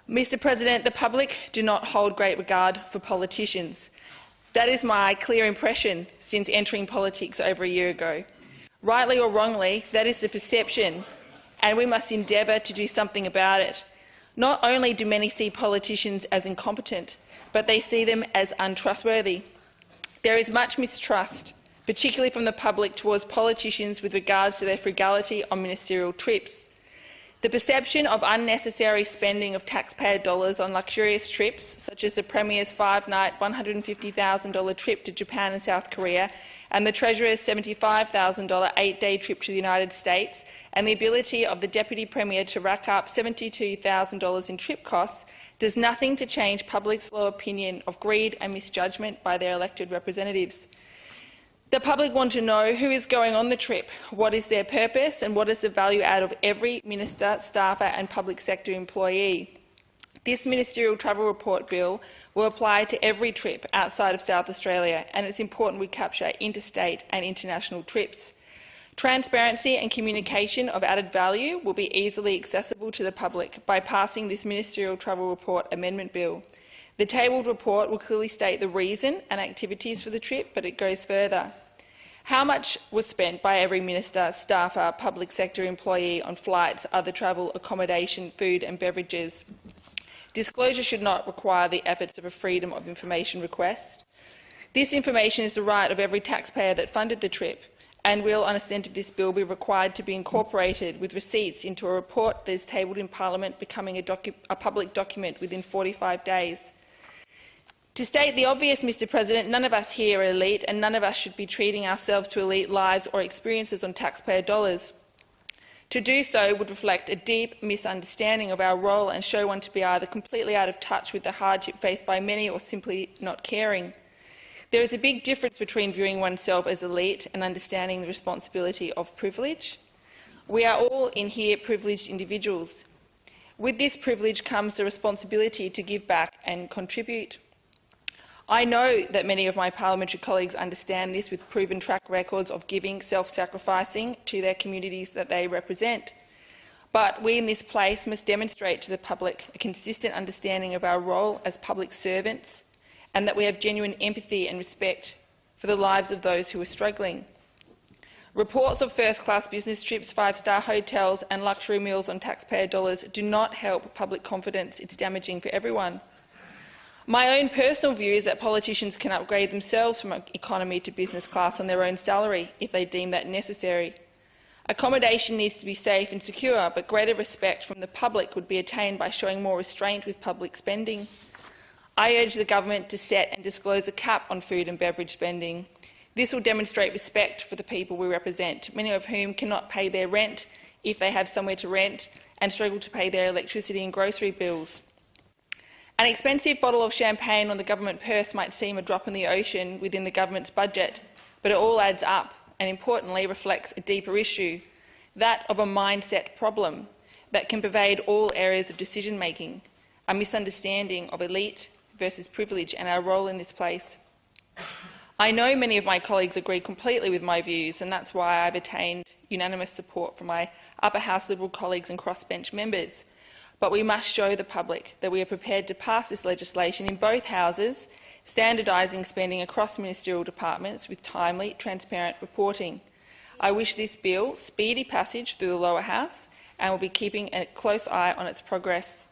Mr President, the public do not hold great regard for politicians. That is my clear impression since entering politics over a year ago. Rightly or wrongly, that is the perception, and we must endeavour to do something about it. Not only do many see politicians as incompetent, but they see them as untrustworthy. There is much mistrust, particularly from the public towards politicians with regards to their frugality on ministerial trips. The perception of unnecessary spending of taxpayer dollars on luxurious trips, such as the Premier's 5-night $150,000 trip to Japan and South Korea, and the Treasurer's $75,000 8-day trip to the United States, and the ability of the Deputy Premier to rack up $72,000 in trip costs, does nothing to change public's low opinion of greed and misjudgment by their elected representatives. The public want to know who is going on the trip, what is their purpose, and what is the value add of every minister, staffer and public sector employee. This Ministerial Travel Report Bill will apply to every trip outside of South Australia, and it's important we capture interstate and international trips. Transparency and communication of added value will be easily accessible to the public by passing this Ministerial Travel Report Amendment Bill. The tabled report will clearly state the reason and activities for the trip, but it goes further. How much was spent by every minister, staffer, public sector employee on flights, other travel, accommodation, food and beverages? Disclosure should not require the efforts of a Freedom of Information request. This information is the right of every taxpayer that funded the trip, and will, on assent of this bill, be required to be incorporated with receipts into a report that is tabled in Parliament, becoming a public document within 45 days. To state the obvious, Mr President, none of us here are elite, and none of us should be treating ourselves to elite lives or experiences on taxpayer dollars. To do so would reflect a deep misunderstanding of our role and show one to be either completely out of touch with the hardship faced by many or simply not caring. There is a big difference between viewing oneself as elite and understanding the responsibility of privilege. We are all in here privileged individuals. With this privilege comes the responsibility to give back and contribute. I know that many of my parliamentary colleagues understand this, with proven track records of giving, self-sacrificing to their communities that they represent. But we in this place must demonstrate to the public a consistent understanding of our role as public servants, and that we have genuine empathy and respect for the lives of those who are struggling. Reports of first-class business trips, five-star hotels and luxury meals on taxpayer dollars do not help public confidence. It's damaging for everyone. My own personal view is that politicians can upgrade themselves from economy to business class on their own salary if they deem that necessary. Accommodation needs to be safe and secure, but greater respect from the public would be attained by showing more restraint with public spending. I urge the government to set and disclose a cap on food and beverage spending. This will demonstrate respect for the people we represent, many of whom cannot pay their rent if they have somewhere to rent and struggle to pay their electricity and grocery bills. An expensive bottle of champagne on the government purse might seem a drop in the ocean within the government's budget, but it all adds up and, importantly, reflects a deeper issue, that of a mindset problem that can pervade all areas of decision-making, a misunderstanding of elite versus privilege and our role in this place. I know many of my colleagues agree completely with my views, and that's why I've attained unanimous support from my upper house Liberal colleagues and crossbench members. But we must show the public that we are prepared to pass this legislation in both houses, standardising spending across ministerial departments with timely, transparent reporting. I wish this bill speedy passage through the lower house and will be keeping a close eye on its progress.